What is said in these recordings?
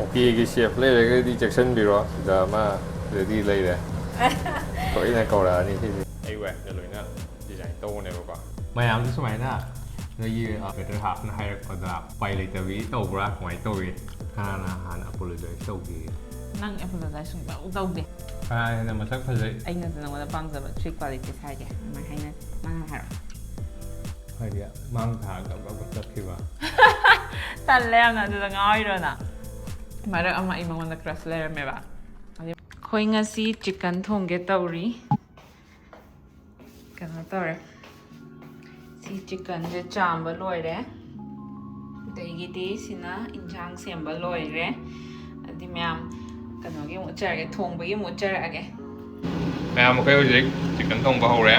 ꯑꯣꯀꯦꯒꯤ ꯁꯦꯞ ꯂꯩꯔꯒꯗꯤ ꯆꯦꯛꯁꯤꯟꯕꯤꯔꯣ ꯁꯤꯗ ꯑꯃ ꯁꯤꯗꯗꯤ ꯂꯩꯔꯦ ꯂꯣꯏꯅ ꯀꯧꯔꯛꯑꯅꯤ ꯁꯤꯗꯤ ꯑꯩ ꯋꯥꯏꯐꯅ ꯂꯣꯏꯅ ꯗꯤꯖꯥꯏꯟ ꯇꯧꯕꯅꯦꯕꯀꯣ ꯃꯌꯥꯝꯁꯨ ꯁꯨꯃꯥꯏꯅ ꯅꯣꯏꯒꯤ ꯕꯦꯇꯔ ꯍꯥꯞꯅ ꯍꯥꯏꯔꯛꯄꯗ ꯎꯄꯥꯏ ꯂꯩꯇꯕꯤ ꯇꯧꯕ꯭ꯔꯥ ꯀꯃꯥꯏꯅ ꯇꯧꯏ ꯀꯅꯥꯅ ꯍꯥꯟꯅ ꯑꯄꯣꯂꯣꯖꯥꯏꯁ ꯇꯧꯈꯤ ꯅꯪ ꯑꯦꯄꯣꯂꯣꯖꯥꯏꯁ ꯁꯨꯡꯇꯧ ꯇꯧꯗꯦ ꯀꯅꯥꯅ ꯃꯁꯛ ꯐꯖꯩ ꯑꯩꯅꯁꯨ ꯅꯪꯉꯣꯟꯗ ꯄꯥꯝꯖꯕ 3 ꯀ꯭ꯋꯥꯂꯤꯇꯤꯁ ꯍꯥꯏꯒꯦ ꯑꯗꯨꯃꯥꯏꯅ ꯍꯥꯏꯅ ꯅꯪ ꯍꯥꯏꯔꯛꯑꯣ ꯍꯥꯏꯗꯤ ꯃꯥꯡ ꯊꯥꯔꯒ ꯒꯞ ꯆꯠꯈꯤꯕ ꯇꯜꯂꯦ ꯌꯥꯝꯅ ꯑꯗꯨꯗ ꯉꯥꯎꯔꯤꯔꯣꯅ ꯃꯔꯛ ꯑꯃ ꯑꯩ ꯃꯉꯣꯟꯗ ꯀ꯭ꯔꯁ ꯂꯩꯔꯝꯃꯦꯕ ꯑꯩꯈꯣꯏ ꯉꯁꯤ ꯆꯤꯛꯀꯟ ꯊꯣꯡꯒꯦ ꯇꯧꯔꯤ ꯀꯩꯅꯣ ꯇꯧꯔꯦ ꯁꯤ ꯆꯤꯛꯀꯟꯁꯦ ꯆꯥꯝꯕ ꯂꯣꯏꯔꯦ ꯑꯗꯒꯤꯗꯤ ꯁꯤꯅ ꯏꯟꯁꯥꯡ ꯁꯦꯝꯕ ꯂꯣꯏꯔꯦ ꯑꯗꯨꯗꯤ ꯃꯌꯥꯝ ꯀꯩꯅꯣꯒꯤ ꯑꯃꯨꯛ ꯎꯠꯆꯔꯒꯦ ꯊꯣꯡꯕꯒꯤ ꯑꯃꯨꯛ ꯎꯠꯆꯔꯛꯑꯒꯦ ꯃꯌꯥꯝ ꯃꯈꯩ ꯍꯧꯖꯤꯛ ꯆꯤꯛꯀꯟ ꯊꯣꯡꯕ ꯍꯧꯔꯦ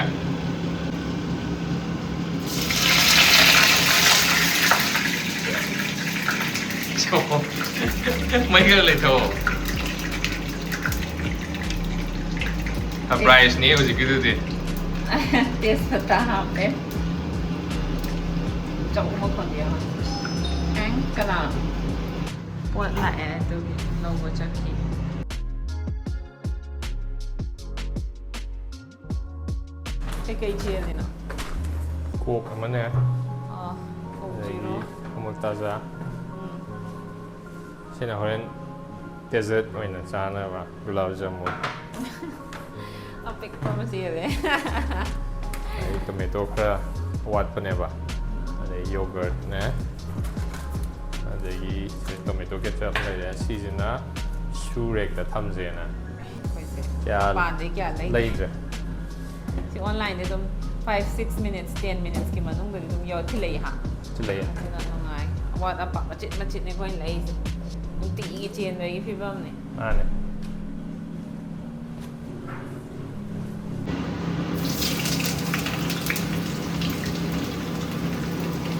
ꯃꯩꯒ ꯂꯩꯊꯧ ꯁꯔꯄ꯭ꯔꯥꯏꯖꯅꯤ ꯍꯧꯖꯤꯛꯀꯤꯗꯨꯗꯤ ꯇꯦꯖꯄꯇꯥ ꯍꯥꯞꯄꯦ ꯆꯧ ꯃꯈꯣꯟꯗꯤ ꯌꯥꯎꯋꯦ ꯑꯦꯡ ꯀꯅꯥꯅꯣ ꯄꯣꯠ ꯂꯥꯛꯑꯦ ꯑꯗꯨꯒꯤ ꯂꯧꯕ ꯆꯠꯈꯤ ꯀꯩꯀꯩ ꯆꯦꯜꯂꯤꯅꯣ ꯀꯣꯛ ꯑꯃꯅꯦ ꯀꯣꯛ ꯑꯗꯒꯤ ꯖꯤꯔꯣ ꯑꯃꯨꯜ ꯇꯥꯖꯥ ꯁꯤꯅ ꯍꯣꯔꯦꯟ ꯗꯦꯖꯔꯠ ꯑꯣꯏꯅ ꯆꯥꯅꯕ ꯒꯨꯂꯥꯞ ꯖꯥꯃꯨꯟ ꯑꯄꯤꯛꯄ ꯑꯃ ꯆꯦꯜꯂꯦ ꯑꯗꯩ ꯇꯣꯃꯦꯇꯣ ꯈꯔ ꯋꯥꯠꯄꯅꯦꯕ ꯑꯗꯩ ꯌꯣꯒꯔꯠꯅꯦ ꯑꯗꯒꯤ ꯇꯣꯃꯦꯇꯣ ꯀꯦꯆꯞ ꯂꯩꯔꯦ ꯁꯤꯁꯤꯅ ꯁꯨ ꯔꯦꯛꯇ ꯊꯝꯖꯦꯅ ꯃꯄꯥꯟꯗꯩ ꯀꯌꯥ ꯂꯩꯗ꯭ꯔꯦ ꯁꯤ ꯑꯣꯟꯂꯥꯏꯟꯗ ꯑꯗꯨꯝ 5-6 minutes 10 minutesꯀꯤ ꯃꯅꯨꯡꯗꯗꯤ ꯑꯗꯨꯝ ꯊꯤꯜꯂꯛꯏ ꯍꯥ ꯂꯩꯌꯦ ꯑꯗꯨꯅ ꯅꯨꯡꯉꯥꯏ ꯑꯋꯥꯠ ꯑꯄꯥ ꯃꯆꯤꯠ ꯃꯆꯤꯠꯅꯦ ꯑꯩꯈꯣꯏꯅ ꯂꯩꯔꯤꯁꯦ ꯅꯨꯡꯇꯤꯒꯤ ꯆꯦꯟꯕꯒꯤ ꯐꯤꯕꯝꯅꯦ ꯃꯥꯅꯦ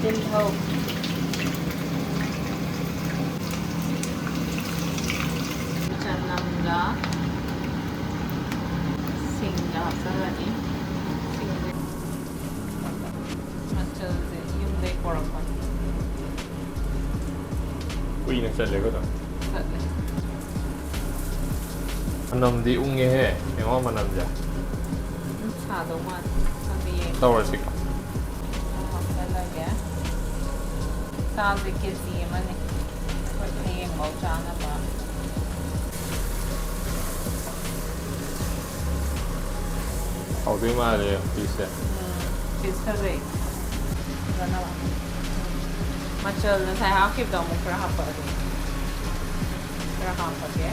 ꯇꯤꯜꯍꯧ ꯆꯅꯝꯒ ꯁꯤꯡꯒ ꯍꯥꯞꯆꯜꯂꯅꯤ ꯃꯆꯜꯁꯦ ꯌꯨꯝꯗꯩ ꯄꯣꯔꯛꯄꯅꯤ ꯀꯨꯏꯅ ꯆꯠꯂꯦꯀꯣ ꯑꯗꯨꯝ ꯆꯠꯂꯦ ꯃꯅꯝꯗꯤ ꯎꯪꯉꯦꯍꯦ ꯌꯦꯡꯉꯣ ꯃꯅꯝꯁꯦ ꯁꯥꯗꯧ ꯃꯥꯜꯂꯦ ꯈꯪꯗꯦ ꯌꯦꯡ ꯇꯧꯔꯁꯤꯀꯣ ꯍꯥꯞꯆꯜꯂꯒꯦ ꯁꯥꯁꯦ ꯀꯦꯖꯤ ꯑꯃꯅꯤ ꯑꯩꯈꯣꯏ ꯍꯌꯦꯡꯐꯥꯎ ꯆꯥꯅꯕ ꯍꯥꯎꯗꯣꯏ ꯃꯥꯜꯂꯦ ꯄꯤꯁꯁꯦ ꯄꯤꯁ ꯐꯖꯩ ꯐꯖꯅ ꯃꯆꯜ ꯉꯁꯥꯏ ꯍꯥꯞꯈꯤꯕꯗꯣ ꯑꯃꯨꯛ ꯈꯔ ꯍꯥꯞꯄꯛꯑꯒꯦꯈꯔ ꯍꯥꯞꯄꯒꯦ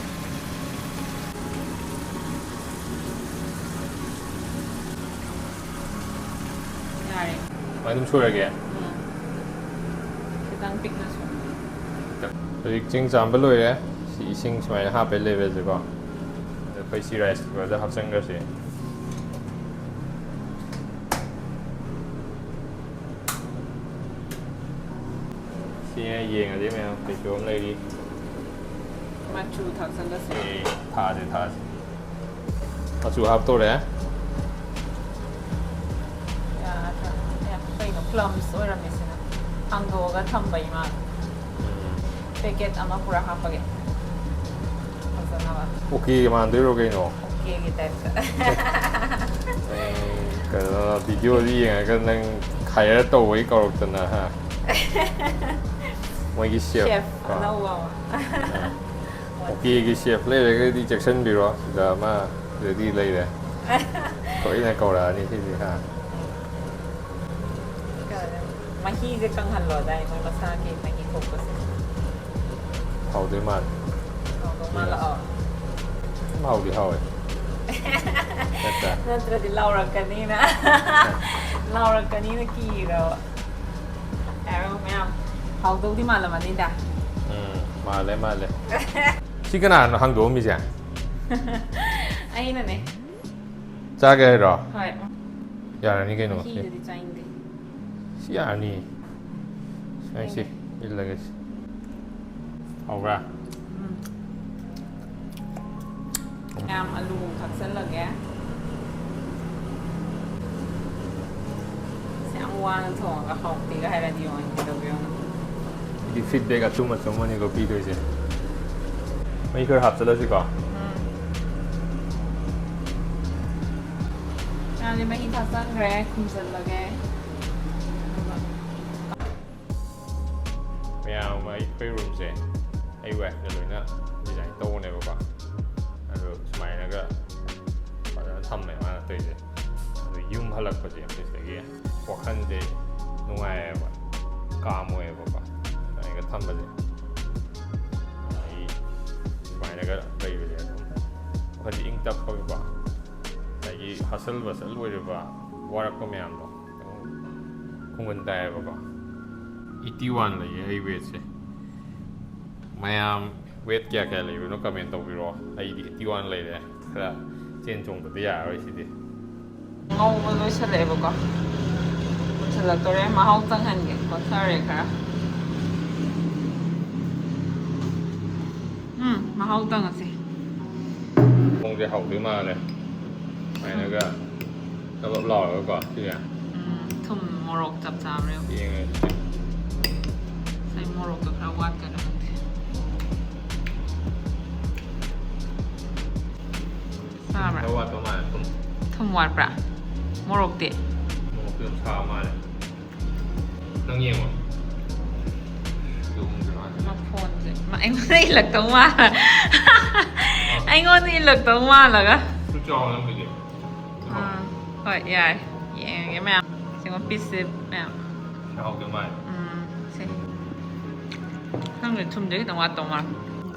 ꯌꯥꯔꯦ ꯑꯗꯨꯝ ꯁꯨꯔꯒꯦ ꯈꯤꯇꯪ ꯄꯤꯛꯅ ꯁꯨ ꯍꯧꯖꯤꯛ ꯆꯦꯡ ꯆꯥꯝꯕ ꯂꯣꯏꯔꯦ ꯁꯤ ꯏꯁꯤꯡ ꯁꯨꯃꯥꯏꯅ ꯍꯥꯞꯄꯦ ꯂꯦꯕꯦꯜꯁꯦꯀꯣ ꯑꯗ ꯑꯩꯈꯣই ꯁꯤ ꯔꯥꯏꯁ ꯀꯨꯀꯔꯗ ꯍꯥꯞꯆꯟꯈ꯭ꯔꯁꯦ ꯁꯤ ꯌꯦꯡꯉꯗꯤ ꯃꯌꯥꯝ ꯀꯩꯁꯨ ꯑꯃ ꯂꯩꯔꯤ ꯃꯆꯨ ꯊꯥꯛꯆꯜꯂꯁꯤ ꯊꯥꯁꯦ ꯃꯆꯨ ꯍꯥꯞꯇꯣꯔꯦ ꯀꯩꯅꯣ ꯄ꯭ꯂꯝꯁ ꯑꯣꯏꯔꯝꯃꯤꯁꯤꯅ ꯍꯥꯡꯗꯣꯛꯑꯒ ꯊꯝꯕꯩ ꯃꯥꯜꯂꯦ ꯄꯦꯀꯦꯠ ꯑꯃ ꯄꯨꯔꯥ ꯍꯥꯞꯄꯒꯦ ꯐꯖꯅꯕ ꯑꯣꯀꯦ ꯃꯥꯟꯗꯣꯏꯔꯣ ꯀꯩꯅꯣ ꯑꯣꯀꯦꯒꯤ ꯇꯥꯏꯞꯇ ꯀꯩꯅꯣ ꯚꯤꯗꯤꯑꯣꯗꯤ ꯌꯦꯡꯉꯒ ꯅꯪ ꯍꯥꯏꯌꯔ ꯇꯧꯕꯩ ꯀꯧꯔꯛꯇꯅ ꯍꯥ ꯃꯣꯏꯒꯤ ꯁꯦꯐ ꯑꯅꯧꯕ ꯑꯃ ꯑꯣꯀꯦꯒꯤ ꯁꯦꯞ ꯂꯩꯔꯒꯗꯤ ꯆꯦꯛꯁꯤꯟꯕꯤꯔꯣ ꯁꯤꯗ ꯑꯃ ꯁꯤꯗꯗꯤ ꯂꯩꯔꯦ ꯂꯣꯏꯅ ꯀꯧꯔꯛꯑꯅꯤ ꯁꯤꯗꯤ ꯍꯥ ꯃꯍꯤꯁꯦ ꯀꯪꯍꯜꯂꯣꯗꯥꯏ ꯃꯣꯏ ꯃꯁꯥꯒꯤ ꯃꯍꯤ ꯊꯣꯛꯄꯁꯦ ꯍꯥꯎꯗꯣꯏ ꯃꯥꯜꯂꯦ ꯍꯥꯎꯗꯧ ꯃꯥꯜꯂꯛꯑꯣ ꯍꯥꯎꯗꯤ ꯍꯥꯎꯋꯦ ꯅꯠꯇ꯭ꯔꯗꯤ ꯂꯥꯎꯔꯛꯀꯅꯤꯅ ꯂꯥꯎꯔꯛꯀꯅꯤꯅ ꯀꯤꯔꯕ ꯍꯥꯏꯔꯣ ꯃꯌꯥꯝ ꯍꯥꯎꯗꯧꯗꯤ ꯃꯥꯜꯂꯝꯃꯅꯤꯗ ꯃꯥꯜꯂꯦ ꯁꯤ ꯀꯅꯥꯅꯣ ꯍꯥꯡꯗꯣꯛꯑꯝꯃꯤꯁꯦ ꯑꯩꯅꯅꯦ ꯆꯥꯒꯦ ꯍꯥꯏꯔꯣ ꯍꯣꯏ ꯌꯥꯔꯅꯤ ꯀꯩꯅꯣ ꯃꯍꯤꯗꯨꯗꯤ ꯆꯥꯅꯤꯡꯗꯦ ꯁꯤ ꯌꯥꯔꯅꯤ ꯁꯤ ꯏꯜꯂꯒꯦ ꯍꯥꯎꯕ꯭ꯔꯥ ꯌꯥꯝ ꯑꯂꯨ ꯊꯥꯛꯆꯜꯂꯒꯦ ꯌꯥꯝ ꯋꯥꯅ ꯊꯣꯡꯉꯒ ꯍꯥꯎꯇꯦꯒ ꯍꯥꯏꯔꯗꯤ ꯌꯦꯡꯉꯣ ꯀꯩꯗꯧꯒꯦ ꯌꯦꯡꯉꯣ ꯁꯤꯗꯤ feedback ꯑꯆꯨꯝ ꯑꯆꯨꯝꯕꯅꯤꯀꯣ ꯄꯤꯗꯣꯏꯁꯦ ไม่เคยหับซะแล้วสิก่อน Ali may itatangre kung salage. ไม่เอาไม่ค่อยรุมเสียไอ้แหวกเนี่ยเลยนะดีใจโตเนี่ยบอกว่าสมัยนั้นก็ตอนนั้นทำใหม่มา对的ยุ่งพลักประเดี๋ยวเป็นสิ่งที่ว่าขั้นเดนุ่งไอ้แบบกามวยบอกว่าไอ้ก็ทำประเดี๋ยวไอ้สมัยนั้นก็เลยไปเลยพอดีอิงตับเขาบอกไอ้ฮัสเซิลบัสลุยเลยว่าว่ารักก็ไม่เอาบอกคงเป็นแต่บอกว่า81เลยไอ้เวทสิไม่เอาเวทแก่ๆเลยนกกระเบนตกไปรอไอ้81เลยเนี่ยแล้วเจนจงตัวอย่างอะไรสิดิ Ngâu mà lối xe lệ bọc Thật là tôi mà hông tăng hành kìa có thơ cả mà hông tăng là gì คงจะหกหรือมาเลยไอ้นั่นก็แล้วหล่อแล้วก่อนที่เนี่ย Thùm mô rột chập chạm rồi เอง Xay mô rột được ra quát cả đó Sao เพ rồi ราะว่าประมาณผม Thùm quát bả Mô rột tiệt เพิ่มเช้ามาเลยต้องเยี่ยมอ่ะดูมึงจะมา Mà phone gì Mà anh có đi lực tống ma là Anh có đi lực tống ma là á ทุกจอแล้วไปดิ Rồi dài Dạ cái mèo Chỉ có pít xếp mèo เช้าเกินไป Sí Không được thùm đấy tống ma tống ma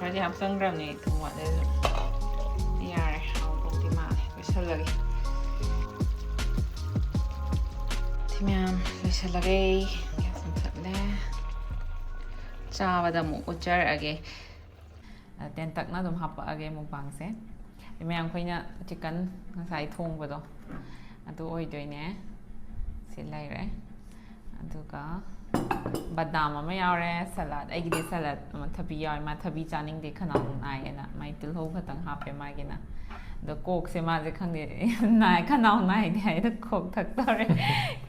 Có gì học sinh rồi này thùm ma đấy Dạ rồi Học công ty mà Bây giờ lagi Thì mèo Bây giờ lagi Dạ xong thật lẽ Chà và đầm một chơi again Tên tắc nó đùm học again một bằng xét Thì mèo khuyên nhá Chỉ cần Sai thùng vào đó Tôi ôi đuổi nè Xin lấy rồi Tôi có Bát đàm mà mấy ao ra salad Ai ghi salad Mà thập bì yoi mà thập bì chá ninh đi khả năng này Mày tư hô khả tăng hạp về mai kì nè Đó cốc xe mà dì khẳng đi Này khả năng này thì hãy thức cốc thật đó rồi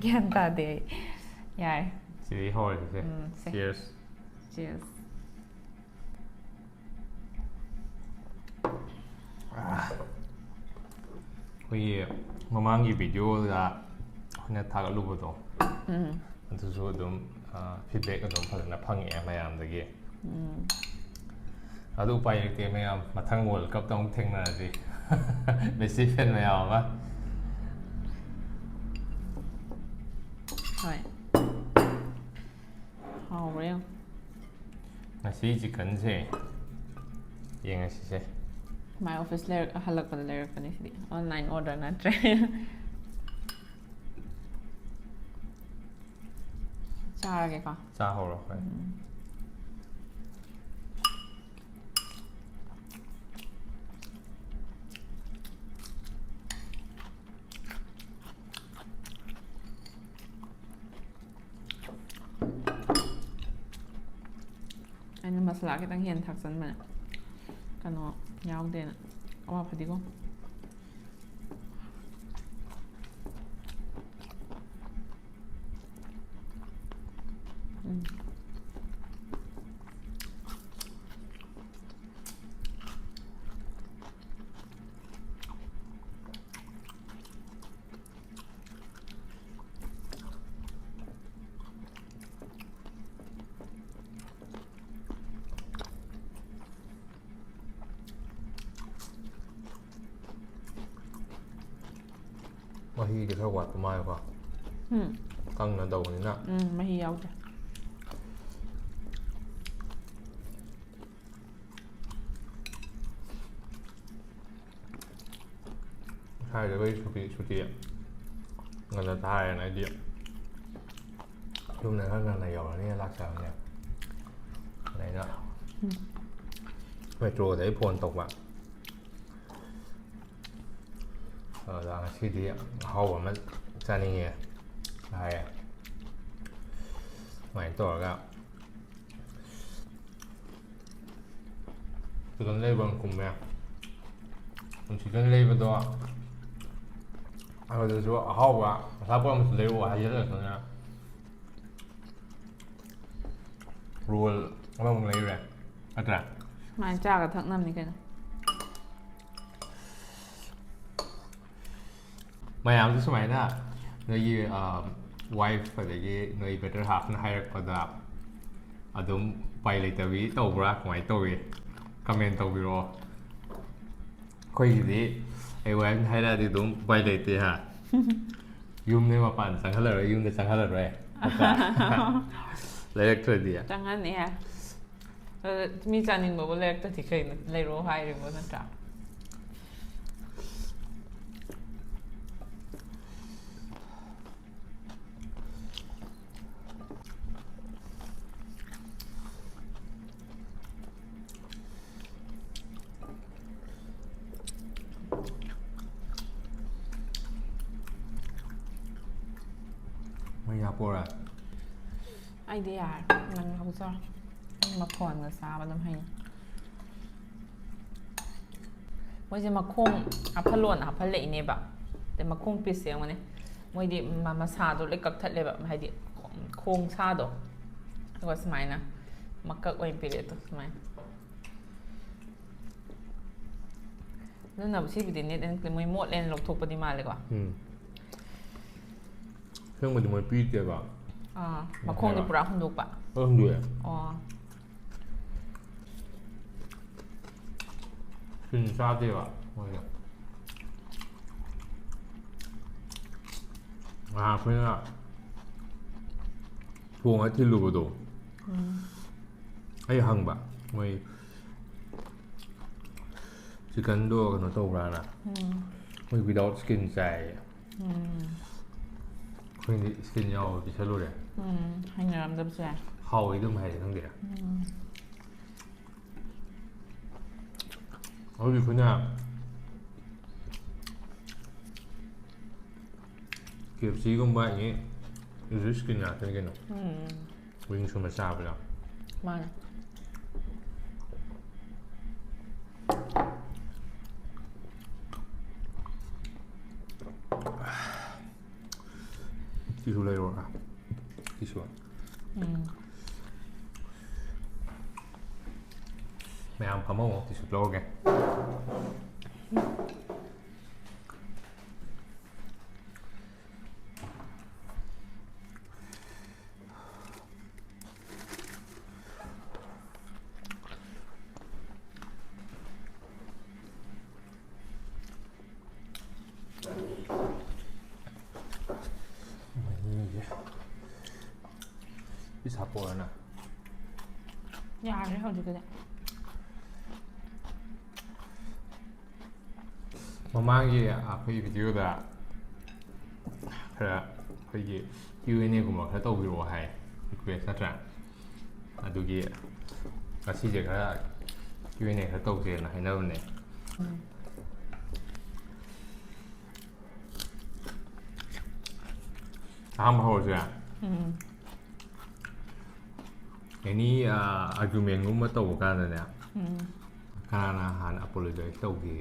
Ghiền ta đi Dạ ซีรีส์ฮอลสิ Cheers Cheers 거의 마망이 비디오가 그냥 다 루브도 그래서 좀 피드백을 좀 받는 방에 마ям 되게 아도 빠이 때 마ям 마탕 월컵 ต้อง 탱나지 메시 팬 마ям 아 Rồi Hào rồi 나 시지 근세 얘가 시세 My office layer halak pala layer pa ni si online order na try. Chara ke ka. 짜호로 Ano masala kitang hiyan taksan man. Kano yawag din. Awa pa di ko. 마히 이게 살고 왔다 마요가 강나다 오니나 Mahi yawag din. hai đứa bây chủ tiệm người là thai này điện lúc này các lần này giàu làนี่รักษาเนี่ยไหนเนาะไม่โจได้พลตกอ่ะแล้วที่ดีเขาว่ามันจะนี่ไงใช่ใหม่ตัวก็คือกันเล่บางกลุ่มเนี่ยผมชิกันเล่บตัว就是说好吧，他不让累我还有点什么呀？รู้ว่ามึงเลยแหละอาจารย์ ꯃꯥꯏ ꯆꯥꯒ ꯊꯛꯅꯕꯅꯤ ꯀꯩꯅꯣ ꯃꯌꯥꯝꯁꯨ ꯁꯨꯃꯥꯏꯅ ꯅꯣꯏꯒꯤ wife ꯑꯗꯒꯤ ꯅꯣꯏ better ꯍꯥꯐꯅ ꯍꯥꯏꯔꯛꯄꯗ ꯑꯗꯨꯝ ꯎꯄꯥꯏ ꯂꯩꯇꯕꯤ ꯇꯧꯕ꯭ꯔꯥ ꯀꯃꯥꯏꯅ ꯇꯧꯏ ꯀꯃꯦꯟ ꯇꯧꯕꯤꯔꯛꯑꯣ ꯑꯩꯈꯣꯏꯒꯤꯗꯤ ꯑꯩ ꯋꯥꯏꯐꯅ ꯍꯥꯏꯔꯛꯑꯗꯤ ꯑꯗꯨꯝ ꯎꯄꯥꯏ ꯂꯩꯇꯦ ꯍꯥ ꯌꯨꯝꯗꯩ ꯃꯄꯥꯟ ꯆꯪꯍꯜꯂꯔꯣꯏ ꯌꯨꯝꯗ ꯆꯪꯍꯜꯂꯔꯣꯏ ꯂꯩꯔꯛꯇ꯭ꯔꯗꯤ ꯆꯪꯍꯟꯅꯤ ꯃꯤ ꯆꯥꯅꯤꯡꯕꯕꯨ ꯂꯩꯔꯛꯇ꯭ꯔꯗꯤ ꯀꯩꯅꯣ ꯂꯩꯔꯛꯑꯣ ꯍꯥꯏꯔꯤꯕꯣ ꯅꯠꯇ꯭ꯔꯥ ꯃꯩ ꯍꯥꯞꯄꯣꯔꯥ ꯑꯩꯗꯤ ꯌꯥꯔꯦ ꯅꯪ ꯍꯧꯖꯔꯣ ꯃꯈꯣꯟꯒ ꯆꯥꯕ ꯑꯗꯨꯝ ꯍꯩꯅꯤ ꯃꯣꯏꯁꯦ ꯃꯈꯣꯡ ꯍꯥꯞꯍꯜꯂꯣꯅ ꯍꯥꯞꯍꯜꯂꯛꯏꯅꯦꯕ ꯑꯗꯩ ꯃꯈꯣꯡ ꯄꯤꯁ ꯌꯦꯡꯉꯨꯅꯦ ꯃꯣꯏꯗꯤ ꯃꯁꯥꯗꯣ ꯂꯣꯏ ꯀꯛꯊꯠꯂꯦꯕ ꯍꯥꯏꯗꯤ ꯈꯣꯡ ꯁꯥꯗꯣ ꯑꯗꯨꯒ ꯁꯨꯃꯥꯏꯅ ꯃꯀꯛ ꯑꯣꯏꯅ ꯄꯤꯔꯛꯑꯦꯗꯣ ꯁꯨꯃꯥꯏꯅ ꯑꯗꯨꯅꯕꯨ ꯁꯤꯕꯨꯗꯤ ꯅꯦꯠ ꯑꯦꯟ ꯀ꯭ꯂꯤꯟ ꯃꯣꯏ ꯃꯣꯠꯂꯦꯅ ꯂꯧꯊꯣꯛꯄꯗꯤ ꯃꯥꯜꯂꯦꯀꯣ ꯑꯁꯦꯡꯕꯗꯤ ꯃꯣꯏ ꯄꯤꯗꯦꯕ ꯃꯈꯣꯡꯗꯤ ꯄꯨꯔꯥ ꯍꯨꯟꯗꯣꯛꯄ ꯍꯨꯟꯗꯣꯛꯑꯦ ꯑꯣ ꯁ꯭ꯀꯤꯟ ꯆꯥꯗꯦꯕ ꯃꯣꯏꯗ ꯑꯩꯈꯣꯏꯅ ꯊꯣꯡꯉ ꯊꯤꯜꯂꯨꯕꯗꯣ ꯑꯩ ꯍꯪꯕ ꯃꯣꯏ ꯆꯤꯛꯀꯟꯗꯣ ꯀꯩꯅꯣ ꯇꯧꯕ꯭ꯔꯥꯅ ꯃꯣꯏ ꯋꯤꯗꯥꯎꯠ ꯁ꯭ꯀꯤꯟ ꯆꯥꯏꯌꯦ ꯑꯩꯈꯣꯏꯗꯤ ꯁ꯭ꯀꯤꯟ ꯌꯥꯎꯕ ꯄꯤꯁꯜꯂꯨꯔꯦ ꯍꯩꯅꯔꯝꯗꯕꯁꯨ ꯌꯥꯏ ꯍꯥꯎꯋꯤ ꯑꯗꯨꯝ ꯍꯥꯏꯗꯤ ꯈꯪꯗꯦ ꯍꯧꯖꯤꯛ ꯑꯩꯈꯣꯏꯅ KFC-ꯒꯨꯝꯕ ꯑꯦꯅꯤ ꯑꯗꯨꯁꯨ ꯁ꯭ꯀꯤꯟ ꯉꯥꯛꯇꯅꯤ ꯀꯩꯅꯣ ꯋꯤꯡꯁꯀꯨꯝꯕ ꯆꯥꯕꯗ ꯃꯥꯅꯦ ꯇꯤꯁꯨ ꯂꯩꯔꯣꯔꯥ ꯇꯤꯁꯨ ꯃꯌꯥꯝ ꯐꯝꯃꯣ ꯇꯤꯁꯨ ꯂꯧꯔꯒꯦ ꯄꯤꯁ ꯍꯥꯞꯄꯣꯔꯅ ꯌꯥꯔꯦ ꯍꯧꯖꯤꯛꯀꯤꯗꯤ ꯃꯃꯥꯡꯒꯤ ꯑꯩꯈꯣꯏ ꯚꯤꯗꯤꯑꯣꯗ ꯈꯔ ꯑꯩꯈꯣꯏꯒꯤ Q&A-ꯒꯨꯝꯕ ꯈꯔ ꯇꯧꯕꯤꯔꯛꯑꯣ ꯍꯥꯏ ꯔꯤꯀ꯭ꯋꯦꯁ ꯅꯠꯇ꯭ꯔꯥ ꯑꯗꯨꯒꯤ ꯉꯁꯤꯁꯦ ꯈꯔ Q&A ꯈꯔ ꯇꯧꯁꯦꯅ ꯍꯥꯏꯅꯕꯅꯦ ꯑꯍꯥꯟꯕ ꯍꯧꯔꯁꯤꯔꯥ ꯑꯦꯅꯤ ꯑꯥꯔꯒꯨꯃꯦꯟꯒꯨꯝꯕ ꯇꯧꯕ ꯀꯥꯟꯗꯅꯦ ꯀꯅꯥꯅ ꯍꯥꯟꯅ ꯑꯄꯣꯂꯣꯖꯥꯏꯁ ꯇꯧꯒꯦ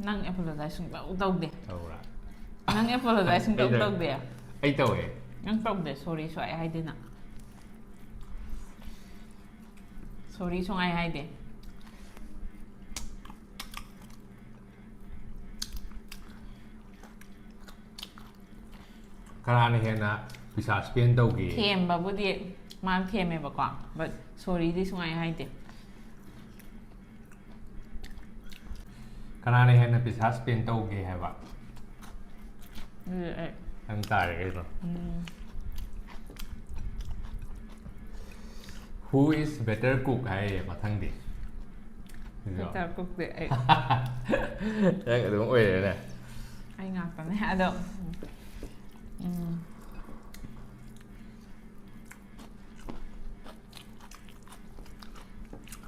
ꯅꯪ ꯑꯦꯄꯣꯂꯣꯖꯥꯏꯁ ꯁꯨꯡꯇꯧ ꯇꯧꯗꯦ ꯇꯧꯕ꯭ꯔꯥ ꯅꯪ ꯑꯦꯄꯣꯂꯣꯖꯥꯏꯁ ꯁꯨꯡꯇꯧ ꯇꯧꯗꯦ ꯑꯩ ꯇꯧꯋꯦ ꯅꯪ ꯇꯧꯗꯦ ꯁꯣꯔꯤ ꯁꯨꯡꯍꯥꯏ ꯍꯥꯏꯗꯦ ꯅꯪ ꯁꯣꯔꯤ ꯁꯨꯡꯍꯥꯏ ꯍꯥꯏꯗꯦ ꯀꯅꯥꯅ ꯍꯦꯟꯅ ꯄꯩꯁꯥ ꯁ꯭ꯄꯦꯟ ꯇꯧꯒꯦ ꯊꯦꯝꯕꯕꯨꯗꯤ ꯃꯥꯅ ꯊꯦꯝꯃꯦꯕꯀꯣ ꯕꯠ ꯁꯣꯔꯤꯗꯤ ꯁꯨꯡꯍꯥꯏ ꯍꯥꯏꯗꯦ ꯀꯅꯥꯅ ꯍꯦꯟꯅ ꯄꯩꯁꯥ ꯁ꯭ꯄꯦꯟ ꯇꯧꯒꯦ ꯍꯥꯏꯕ ꯑꯗꯨꯗꯤ ꯑꯩ ꯅꯪ ꯇꯥꯔꯦ ꯀꯩꯅꯣ Who is better cook ꯍꯥꯏꯌꯦ ꯃꯊꯪꯗꯤ ꯕꯦꯇꯔ ꯀꯨꯛꯇꯤ ꯑꯩ ꯅꯪ ꯑꯗꯨꯝ ꯑꯣꯏꯔꯦꯅꯦ ꯑꯩ ꯉꯥꯛꯇꯅꯦ ꯑꯗꯣ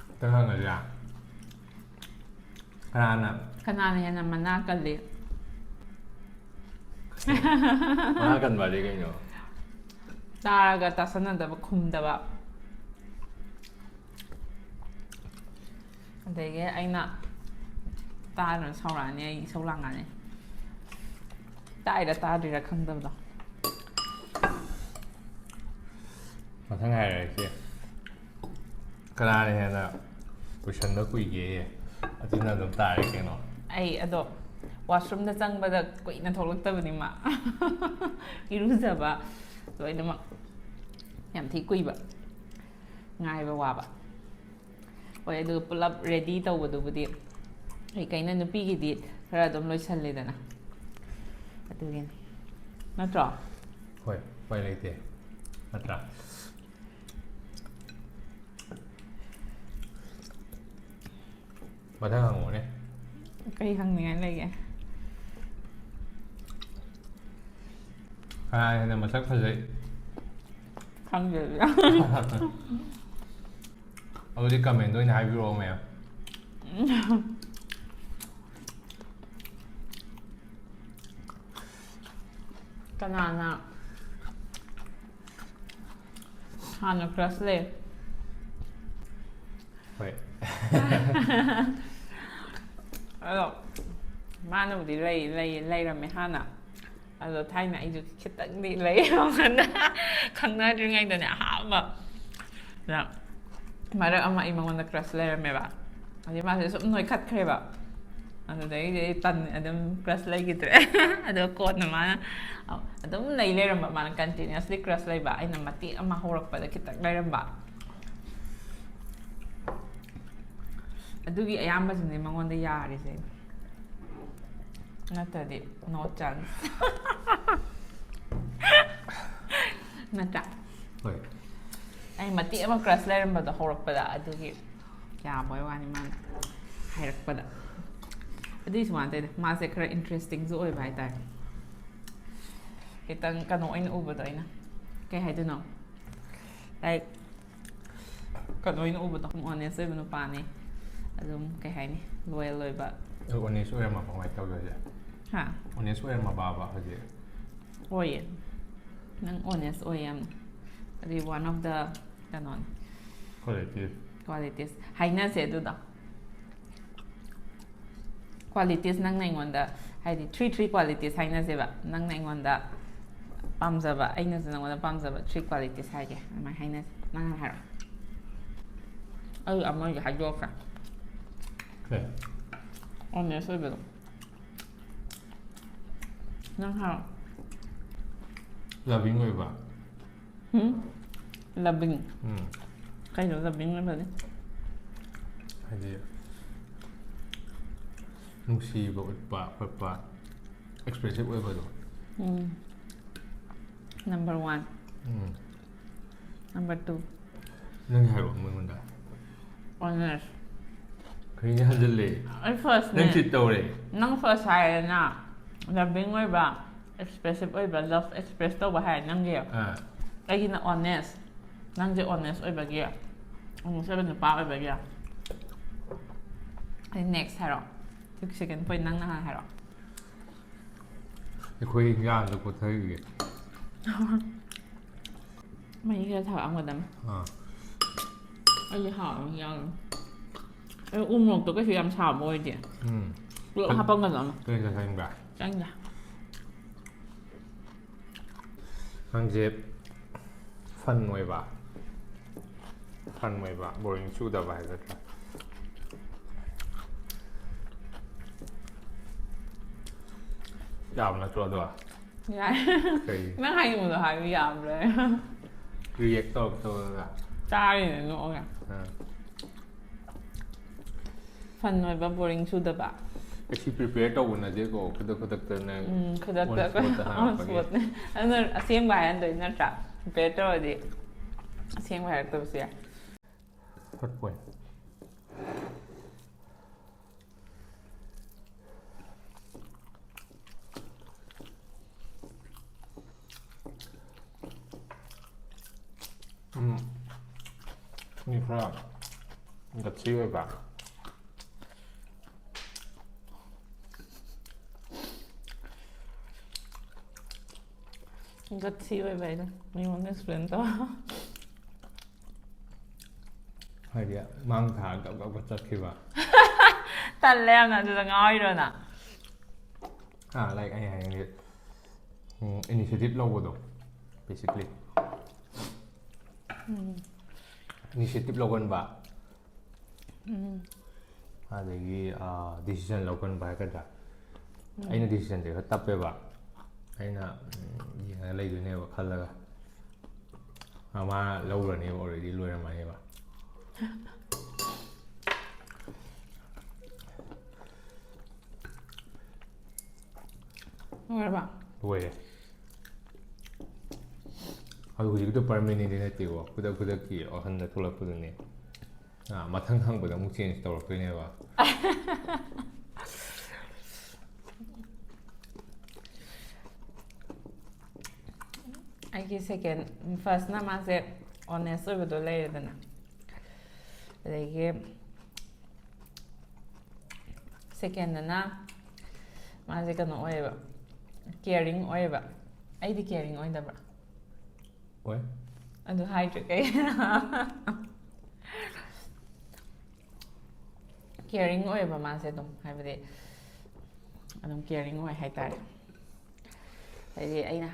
ꯈꯤꯇꯪ ꯍꯪꯉꯁꯤꯔꯥ ꯀꯅꯥꯅ ꯍꯦꯟꯅ ꯃꯅꯥ ꯀꯜꯂꯤ ꯃꯅꯥ ꯀꯟꯕꯗꯤ ꯀꯩꯅꯣ ꯇꯥꯔꯒ ꯇꯥꯁꯟꯅꯗꯕ ꯈꯨꯝꯗꯕ ꯑꯗꯒꯤ ꯑꯩꯅ ꯇꯥꯗꯅ ꯁꯥꯎꯔꯛꯑꯅꯤ ꯑꯩ ꯏꯁꯧ ꯂꯥꯡꯉꯅꯤ ꯇꯥꯏꯔ ꯇꯥꯗ꯭ꯔꯤꯔꯥ ꯈꯪꯗꯕꯗꯣ ꯃꯊꯪ ꯍꯥꯏꯔꯛꯑꯁꯤ ꯀꯅꯥꯅ ꯍꯦꯟꯅ ꯀꯣꯏꯁꯟꯗꯣ ꯀꯨꯏꯒꯦ ꯑꯗꯨꯅ ꯑꯗꯨꯝ ꯇꯥꯔꯦ ꯀꯩꯅꯣ ꯑꯩ ꯑꯗꯣ ꯋꯥꯁꯔꯨꯝꯗ ꯆꯪꯕꯗ ꯀꯨꯏꯅ ꯊꯣꯛꯂꯛꯇꯕꯅꯤ ꯃꯥ ꯏꯔꯨꯖꯕ ꯂꯣꯏꯅꯃꯛ ꯌꯥꯝ ꯊꯤ ꯀꯨꯏꯕ ꯉꯥꯏꯕ ꯋꯥꯕ ꯍꯣꯏ ꯑꯗꯨ ꯄꯨꯂꯞ ꯔꯦꯗꯤ ꯇꯧꯕꯗꯨꯕꯨꯗꯤ ꯀꯩꯅꯣ ꯅꯨꯄꯤꯒꯤꯗꯤ ꯈꯔ ꯑꯗꯨꯝ ꯂꯣꯏꯁꯜꯂꯤꯗꯅ ꯑꯗꯨꯒꯤꯅꯤ ꯅꯠꯇ꯭ꯔꯣ ꯍꯣꯏ ꯎꯄꯥꯏ ꯂꯩꯇꯦ ꯅꯠꯇ꯭ꯔꯥ ꯃꯊꯪ ꯍꯪꯉꯨꯅꯦ ꯀꯩ ꯍꯪꯅꯤꯡꯉꯥꯏ ꯂꯩꯒꯦ ꯀꯅꯥ ꯍꯦꯟꯅ ꯃꯁꯛ ꯐꯖꯩ ꯈꯪꯗꯦ ꯑꯗꯨꯗꯤ ꯀꯃꯦꯟꯗ ꯑꯣꯏꯅ ꯍꯥꯏꯕꯤꯔꯛꯑꯣ ꯃꯌꯥꯝ ꯀꯅꯥꯅ ꯍꯥꯟꯅ ꯀ꯭ꯔꯁ ꯂꯩ ꯍꯣꯏ ꯑꯗꯣ ꯃꯥꯅꯕꯨꯗꯤ ꯂꯩꯔꯝꯃꯦ ꯍꯥꯟꯅ ꯑꯗꯣ ꯊꯥꯏꯅ ꯑꯩꯁꯨ ꯈꯤꯇꯪꯗꯤ ꯂꯩꯔꯝꯒꯅ ꯈꯪꯅꯗ꯭ꯔꯤꯉꯩꯗꯅꯦ ꯑꯍꯥꯟꯕ ꯃꯔꯛ ꯑꯃ ꯑꯩ ꯃꯉꯣꯟꯗ ꯀ꯭ꯔꯁ ꯂꯩꯔꯝꯃꯦꯕ ꯑꯗꯩ ꯃꯥꯁꯦ ꯁꯨꯝ ꯅꯣꯏꯈꯠꯈ꯭ꯔꯦꯕ ꯑꯗꯨꯗꯒꯤꯗꯤ ꯑꯩ ꯑꯗꯨꯝ ꯀ꯭ꯔꯁ ꯂꯩꯈꯤꯗ꯭ꯔꯦ ꯑꯗꯨꯒ ꯀꯣꯟꯅ ꯃꯥꯅ ꯑꯗꯨꯝ ꯂꯩꯔꯝꯕ ꯃꯥꯅ ꯀꯟꯇꯤꯅ꯭ꯌꯨꯁꯂꯤ ꯀ꯭ꯔꯁ ꯂꯩꯕ ꯑꯩꯅ ꯃꯇꯦꯛ ꯑꯃ ꯍꯧꯔꯛꯄꯗ ꯈꯤꯇꯪ ꯂꯩꯔꯝꯕ ꯑꯗꯨꯒꯤ ꯑꯌꯥꯝꯕꯁꯤꯡꯅꯦ ꯃꯉꯣꯟꯗ ꯌꯥꯔꯤꯁꯦ ꯅꯠꯇ꯭ꯔꯗꯤ ꯅꯣ ꯆꯥꯟꯁ ꯅꯠꯇ꯭ꯔꯥ ꯍꯣꯏ ꯑꯩ ꯃꯇꯦꯛ ꯑꯃ ꯀ꯭ꯔꯁ ꯂꯩꯔꯝꯕꯗꯣ ꯍꯧꯔꯛꯄꯗ ꯑꯗꯨꯒꯤ ꯌꯥꯕꯣꯏ ꯋꯥꯅꯤ ꯃꯥꯅ ꯍꯥꯏꯔꯛꯄꯗ ꯑꯗꯨꯒꯤꯁꯨ ꯃꯥꯟꯇꯦꯗ ꯃꯥꯁꯦ ꯈꯔ ꯏꯟꯇꯔꯦꯁꯇꯤꯡꯁꯨ ꯑꯣꯏꯕ ꯍꯥꯏꯇꯥꯔꯦ ꯈꯤꯇꯪ ꯀꯩꯅꯣ ꯑꯣꯏꯅ ꯎꯕꯗꯣ ꯑꯩꯅ ꯀꯩ ꯍꯥꯏꯗꯣꯏꯅꯣ ꯂꯥꯏꯛ ꯀꯩꯅꯣ ꯑꯣꯏꯅ ꯎꯕꯗꯣ ꯑꯣꯅꯦꯁ ꯑꯣꯏꯕ ꯅꯨꯄꯥꯅꯦ ꯑꯗꯨꯝ ꯀꯩ ꯍꯥꯏꯅꯤ ꯂꯣꯌꯦꯜ ꯑꯣꯏꯕ ꯑꯣꯅꯦꯁ ꯑꯣꯏꯔꯝꯃꯕ ꯀꯃꯥꯏꯅ ꯇꯧꯒꯦ ꯍꯥ ꯑꯣꯅꯦꯁ ꯑꯣꯏꯔꯝꯃꯕꯕ ꯍꯧꯖꯤꯛ ꯑꯣꯏꯌꯦ ꯅꯪ ꯑꯣꯅꯦꯁ ꯑꯣꯏꯌꯦ ꯌꯥꯝꯅ ꯑꯗꯨꯗꯤ ꯋꯥꯟ ꯑꯣꯐ ꯗ ꯀꯩꯅꯣꯅꯤ ꯀ꯭ꯋꯥꯂꯤꯇꯤꯁ ꯍꯥꯏꯅꯁꯦ ꯑꯗꯨꯗꯣ ꯀ꯭ꯋꯥꯂꯤꯇꯤꯁ ꯅꯪꯅ ꯑꯩꯉꯣꯟꯗ ꯍꯥꯏꯗꯤ ꯊ꯭ꯔꯤ ꯀ꯭ꯋꯥꯂꯤꯇꯤꯁ ꯍꯥꯏꯅꯁꯦꯕ ꯅꯪꯅ ꯑꯩꯉꯣꯟꯗ ꯄꯥꯝꯖꯕ ꯑꯩꯅꯁꯨ ꯅꯪꯉꯣꯟꯗ ꯄꯥꯝꯖꯕ 3 ꯀ꯭ꯋꯥꯂꯤꯇꯤꯁ ꯍꯥꯏꯒꯦ ꯑꯗꯨꯃꯥꯏꯅ ꯍꯥꯏꯅꯁꯦ ꯅꯪꯅ ꯍꯥꯏꯔꯛꯑꯣ ꯑꯩ ꯑꯃꯒꯤ ꯍꯥꯏꯗꯣꯛꯈ꯭ꯔꯦ ꯑꯣꯅꯦꯁ ꯑꯣꯏꯕꯗꯣ ꯅꯪ ꯍꯥꯏꯔꯛꯑꯣ ꯂꯕꯤꯡ ꯑꯣꯏꯕ ꯂꯕꯤꯡ ꯀꯩꯅꯣ ꯂꯕꯤꯡ ꯑꯣꯏꯕꯗꯤ ꯍꯥꯏꯗꯤ ꯅꯨꯡꯁꯤꯕ ꯎꯠꯄ ꯈꯣꯠꯄ ꯑꯦꯛꯁꯄ꯭ꯔꯦꯁꯤꯞ ꯑꯣꯏꯕꯗꯣ ꯅꯝꯕꯔ 1 ꯅꯝꯕꯔ 2 ꯅꯪ ꯍꯥꯏꯔꯛꯑꯣ ꯃꯉꯣꯟꯗ ꯑꯣꯅꯦꯁ ꯀꯔꯤꯅ ꯍꯟꯖꯤꯜꯂꯦ ꯑꯩ ꯐꯥꯔꯁꯅꯦ ꯅꯪ ꯆꯤꯠ ꯇꯧꯔꯦ ꯅꯪ ꯐꯥꯔꯁ ꯍꯥꯏꯔꯦꯅ ꯂꯕꯤꯡ ꯑꯣꯏꯕ ꯑꯦꯛꯁꯄ꯭ꯔꯦꯁꯤꯞ ꯑꯣꯏꯕ ꯂꯚ ꯑꯦꯛꯁꯄ꯭ꯔꯦꯁ ꯇꯧꯕ ꯍꯥꯏꯔꯦ ꯅꯪꯒꯤ ꯑꯩꯒꯤꯅ ꯑꯣꯅꯦꯁ ꯅꯪꯁꯦ ꯑꯣꯅꯦꯁ ꯑꯣꯏꯕꯒꯤ ꯑꯣꯅꯦꯁ ꯑꯣꯏꯕ ꯅꯨꯄꯥ ꯑꯣꯏꯕꯒꯤ ꯑꯩ ꯅꯦꯛꯁ ꯍꯥꯏꯔꯛꯑꯣ ꯁꯦꯀꯦꯟ ꯄꯣꯏꯟ ꯅꯪ ꯅꯍꯥꯟ ꯍꯥꯏꯔꯛꯑꯣ ꯑꯩꯈꯣꯏ ꯌꯥꯝꯅ ꯄꯨꯊꯈꯤꯒꯦ ꯃꯍꯤ ꯈꯔ ꯊꯥꯛꯑꯝꯒꯗꯝꯅꯤ ꯑꯩꯗꯤ ꯍꯥꯎꯔꯝ ꯌꯥꯎꯔꯝ ꯑꯩ ꯎ ꯃꯣꯔꯣꯛꯇꯣ ꯀꯩꯁꯨ ꯌꯥꯝ ꯁꯥꯕ ꯑꯣꯏꯗꯦ ꯄꯨꯂꯞ ꯍꯥꯞꯄꯝꯒꯗꯝꯅꯤ ꯀꯔꯤꯗ ꯆꯪꯕ꯭ꯔꯥ ꯆꯪꯗꯦ ꯅꯪꯁꯦ ꯐꯟ ꯑꯣꯏꯕ ꯕꯣꯔꯤꯡ ꯆꯨꯗꯕ ꯍꯥꯏꯒꯗ꯭ꯔꯥ ꯌꯥꯕ ꯅꯠꯇ꯭ꯔꯣ ꯑꯗꯣ ꯌꯥꯏ ꯅꯪ ꯍꯥꯏꯅꯤꯡꯕꯗꯣ ꯍꯥꯏꯕ ꯌꯥꯕ꯭ꯔꯦ ꯔꯤꯌꯦꯛ ꯇꯧꯔꯒ ꯆꯥꯔꯤꯅꯦ ꯅꯣꯛꯑꯒ ꯐꯟ ꯑꯣꯏꯕ ꯕꯣꯔꯤꯡ ꯆꯨꯗꯕ ꯑꯩꯁꯤ ꯄ꯭ꯔꯤꯄꯦꯌꯔ ꯇꯧꯕ ꯅꯠꯇꯦꯀꯣ ꯈꯨꯗꯛꯇ ꯅꯪ ꯈꯨꯗꯛꯇ ꯁ꯭ꯄꯣꯠꯅꯦ ꯑꯗꯨꯅ ꯑꯁꯦꯡꯕ ꯍꯥꯏꯍꯟꯗꯣꯏ ꯅꯠꯇ꯭ꯔꯥ ꯄ꯭ꯔꯤꯄꯦꯌꯔ ꯇꯧꯔꯗꯤ ꯑꯁꯦꯡꯕ ꯍꯥꯏꯔꯛꯇꯕꯁꯨ ꯌꯥꯏ ꯊꯥꯔꯠ ꯄꯣꯏꯟ ꯃꯤ ꯈꯔ ꯒꯠꯁꯤ ꯑꯣꯏꯕ ꯒꯠꯁꯤ ꯑꯣꯏꯕ ꯍꯥꯏꯗꯣ ꯃꯤꯉꯣꯟꯗ ꯑꯦꯛꯁꯄ꯭ꯂꯦꯟ ꯇꯧ ꯍꯥꯏꯗꯤ ꯃꯥꯡ ꯊꯥꯔ ꯒꯞ ꯒꯞ ꯆꯠꯈꯤꯕ ꯇꯜꯂꯦ ꯌꯥꯝꯅ ꯑꯗꯨꯗ ꯉꯥꯎꯔꯤꯔꯣ ꯅꯪ ꯂꯥꯏꯛ ꯑꯩ ꯍꯥꯏꯅꯤꯡꯉꯦ ꯏꯅꯤꯁꯤꯌꯦꯇꯤꯞ ꯂꯧꯕꯗꯣ ꯕꯦꯁꯤꯀꯂꯤ ꯏꯅꯤꯁꯤꯌꯦꯇꯤꯞ ꯂꯧꯒꯟꯕ ꯑꯗꯒꯤ ꯗꯤꯁꯤꯖꯟ ꯂꯧꯒꯟꯕ ꯍꯥꯏꯒꯗ꯭ꯔꯥ ꯑꯩꯅ ꯗꯤꯁꯤꯖꯟꯁꯦ ꯈꯔ ꯇꯞꯄꯦꯕ ꯑꯩꯅ ꯌꯦꯡꯉꯒ ꯂꯩꯗꯣꯏꯅꯦꯕ ꯈꯜꯂꯒ ꯃꯥ ꯂꯧꯔꯅꯦꯕ ꯑꯣꯜꯔꯦꯗꯤ ꯂꯣꯏꯔꯝꯃꯅꯦꯕ ꯂꯣꯏꯔꯕ ꯂꯣꯏꯔꯦ ꯑꯗꯨ ꯍꯧꯖꯤꯛꯀꯤꯗꯣ ꯄꯔꯃꯅꯦꯟꯗꯤ ꯅꯠꯇꯦꯀꯣ ꯈꯨꯗꯛꯀꯤ ꯋꯥꯈꯜꯗ ꯊꯣꯛꯂꯛꯄꯗꯨꯅꯦ ꯃꯊꯪ ꯍꯪꯕꯗ ꯑꯃꯨꯛ ꯆꯦꯟꯖ ꯇꯧꯔꯛꯇꯣꯏꯅꯦꯕ ꯑꯩꯒꯤ ꯁꯦꯀꯦꯟ ꯐꯥꯔꯁꯅ ꯃꯥꯁꯦ ꯑꯣꯅꯦꯁ ꯑꯣꯏꯕꯗꯣ ꯂꯩꯔꯦꯗꯅ ꯑꯗꯒꯤ ꯁꯦꯀꯦꯟꯗꯅ ꯃꯥꯁꯦ ꯀꯩꯅꯣ ꯑꯣꯏꯌꯦꯕ ꯀꯤꯌꯔꯤꯡ ꯑꯣꯏꯌꯦꯕ ꯑꯩꯗꯤ ꯀꯤꯌꯔꯤꯡ ꯑꯣꯏꯗꯕ꯭ꯔꯥ ꯍꯣꯏ ꯑꯗꯨ ꯍꯥꯏꯗ꯭ꯔꯦ ꯀꯩꯒꯤꯅꯣ ꯀꯤꯌꯔꯤꯡ ꯑꯣꯏꯌꯦꯕ ꯃꯥꯁꯦ ꯑꯗꯨꯝ ꯍꯥꯏꯕꯗꯤ ꯑꯗꯨꯝ ꯀꯤꯌꯔꯤꯡ ꯑꯣꯏ ꯍꯥꯏꯇꯥꯔꯦ ꯍꯥꯏꯗꯤ ꯑꯩꯅ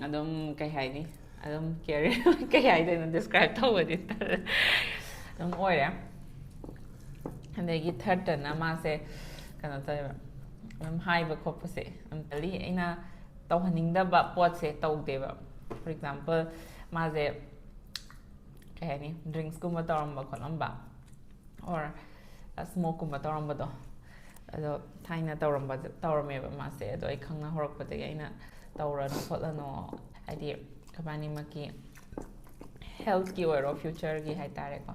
ꯑꯗꯨꯝ ꯀꯩ ꯍꯥꯏꯅꯤ ꯑꯗꯨꯝ ꯀꯤꯌꯔꯤꯡ ꯀꯩ ꯍꯥꯏꯗꯣꯏꯅꯣ ꯗꯤꯁꯀ꯭ꯔꯥꯏꯕ ꯇꯧꯕꯗꯤ ꯑꯗꯨꯝ ꯑꯣꯏꯔꯦ ꯑꯗꯒꯤ ꯊꯥꯔꯠꯇꯅ ꯃꯥꯁꯦ ꯀꯩꯅꯣ ꯇꯧꯋꯦꯕ ꯑꯗꯨꯝ ꯍꯥꯏꯕ ꯈꯣꯠꯄꯁꯦ ꯑꯝꯇꯗꯤ ꯑꯩꯅ ꯇꯧꯍꯟꯅꯤꯡꯗꯕ ꯄꯣꯠꯁꯦ ꯇꯧꯗꯦꯕ ꯐꯣꯔ ꯑꯦꯛꯖꯥꯝꯄꯜ ꯃꯥꯁꯦ ꯀꯩ ꯍꯥꯏꯅꯤ ꯗ꯭ꯔꯤꯡꯛꯁꯀꯨꯝꯕ ꯇꯧꯔꯝꯕ ꯈꯣꯠꯂꯝꯕ ꯑꯣꯔ ꯁ꯭ꯃꯣꯛꯀꯨꯝꯕ ꯇꯧꯔꯝꯕꯗꯣ ꯑꯗꯣ ꯊꯥꯏꯅ ꯇꯧꯔꯝꯃꯦꯕ ꯃꯥꯁꯦ ꯑꯗꯣ ꯑꯩ ꯈꯪꯅ ꯍꯧꯔꯛꯄꯗꯒꯤ ꯑꯩꯅ ꯇꯧꯔꯅꯨ ꯈꯣꯠꯂꯅꯨ ꯍꯥꯏꯗꯤ ꯑꯩꯈꯣꯏꯕꯥꯅꯤꯃꯛꯀꯤ ꯍꯦꯜꯠꯀꯤ ꯑꯣꯏꯔꯣ ꯐ꯭ꯌꯨꯆꯔꯒꯤ ꯍꯥꯏꯇꯥꯔꯦꯀꯣ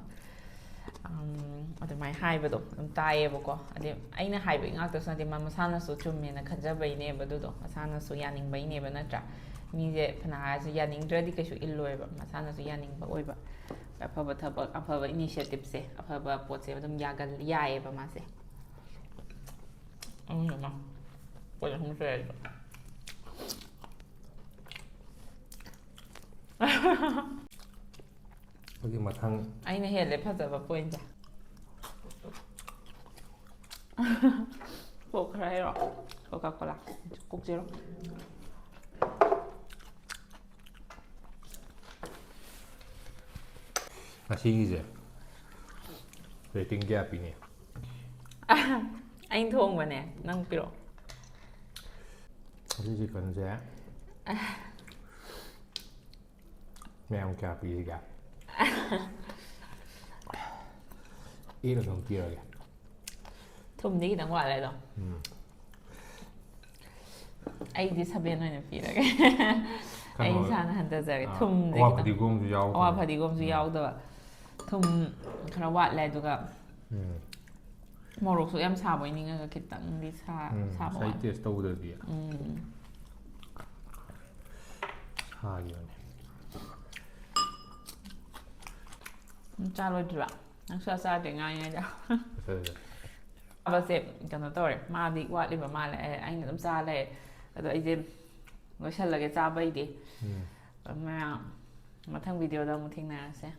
ꯑꯗꯨꯃꯥꯏꯅ ꯍꯥꯏꯕꯗꯣ ꯑꯗꯨꯝ ꯇꯥꯏꯌꯦꯕꯀꯣ ꯑꯗꯩ ꯑꯩꯅ ꯍꯥꯏꯕꯒꯤ ꯉꯥꯛꯇꯁꯨ ꯅꯠꯇꯦ ꯃꯁꯥꯅꯁꯨ ꯆꯨꯝꯃꯦꯅ ꯈꯟꯖꯕꯩꯅꯦꯕ ꯑꯗꯨꯗꯣ ꯃꯁꯥꯅꯁꯨ ꯌꯥꯅꯤꯡꯕꯩꯅꯦꯕ ꯅꯠꯇ꯭ꯔꯥ ꯃꯤꯁꯦ ꯐꯅ ꯍꯥꯏꯔꯁꯨ ꯌꯥꯅꯤꯡꯗ꯭ꯔꯗꯤ ꯀꯩꯁꯨ ꯏꯜꯂꯣꯏꯕ ꯃꯁꯥꯅꯁꯨ ꯌꯥꯅꯤꯡꯕ ꯑꯣꯏꯕ ꯑꯐꯕ ꯊꯕꯛ ꯑꯐꯕ ꯏꯅꯤꯁꯤꯌꯦꯇꯤꯞꯁꯦ ꯑꯐꯕ ꯄꯣꯠꯁꯦ ꯑꯗꯨꯝ ꯌꯥꯏꯑꯕ ꯃꯥꯁꯦ ꯑꯃ ꯄꯣꯠ ꯑꯍꯨꯝ ꯁꯨꯔꯦ ꯑꯗꯨꯒꯤ ꯃꯊꯪ ꯑꯩꯅ ꯍꯦꯜꯂꯦ ꯐꯖꯕ ꯄꯣꯏꯟꯁꯦ ꯀꯣꯛ ꯈꯔ ꯍꯩꯔꯣ ꯀꯣꯀꯥ ꯀꯣꯂꯥ ꯀꯣꯛꯆꯤꯔꯣ ꯉꯁꯤꯒꯤꯁꯦ ꯔꯦꯇꯤꯡ ꯀꯌꯥ ꯄꯤꯅꯤ ꯑꯩꯅ ꯊꯣꯡꯕꯅꯦ ꯅꯪ ꯄꯤꯔꯛꯑꯣ ꯉꯁꯤ ꯆꯤꯛꯀꯟꯁꯦ ꯃꯌꯥꯝ ꯀꯌꯥ ꯄꯤꯔꯤꯒꯦ 8 ꯑꯗꯨꯝ ꯄꯤꯔꯒꯦ ꯊꯨꯝꯗꯤ ꯈꯤꯇꯪ ꯋꯥꯠꯂꯦ ꯑꯗꯣ ꯑꯩꯗꯤ 7 ꯑꯣꯏꯅ ꯄꯤꯔꯒꯦ ꯑꯩ ꯏꯁꯥꯅ ꯍꯟꯊꯖꯔꯒꯦ ꯊꯨꯝꯗꯤ ꯑꯋꯥ ꯐꯗꯤꯒꯣꯝꯁꯨ ꯌꯥꯎꯗꯕ ꯑꯋꯥ ꯐꯗꯤꯒꯣꯝꯁꯨ ꯌꯥꯎꯗꯕ ꯊꯨꯝ ꯈꯔ ꯋꯥꯠꯂꯦ ꯑꯗꯨꯒ ꯃꯣꯔꯣꯛꯁꯨ ꯌꯥꯝ ꯁꯥꯕ ꯑꯣꯏꯅꯤꯡꯉꯒ ꯈꯤꯇꯪꯗꯤ ꯁꯥꯕ ꯉꯁꯥꯏ ꯋꯥꯠꯂꯦ ꯇꯦꯁ ꯇꯧꯗ꯭ꯔꯗꯤ ꯁꯥꯈꯤꯕꯅꯦ ꯆꯥꯔꯣꯏꯗ꯭ꯔꯤꯕ ꯅꯪꯁꯨ ꯆꯥꯗꯦ ꯉꯥꯏꯉꯩꯗ ꯆꯥꯕꯁꯦ ꯀꯩꯅꯣ ꯇꯧꯔꯦ ꯃꯥꯗꯤ ꯋꯥꯠꯂꯤꯕ ꯃꯥꯜꯂꯦ ꯑꯩꯅ ꯑꯗꯨꯝ ꯆꯥ ꯂꯩꯔꯦ ꯑꯗꯣ ꯑꯩꯁꯦ ꯂꯣꯏꯁꯜꯂꯒꯦ ꯆꯥꯕꯩꯗꯤ ꯃꯌꯥꯝ ꯃꯊꯪ ꯚꯤꯗꯤꯑꯣꯗ ꯑꯃꯨꯛ ꯊꯦꯡꯅꯔꯁꯦ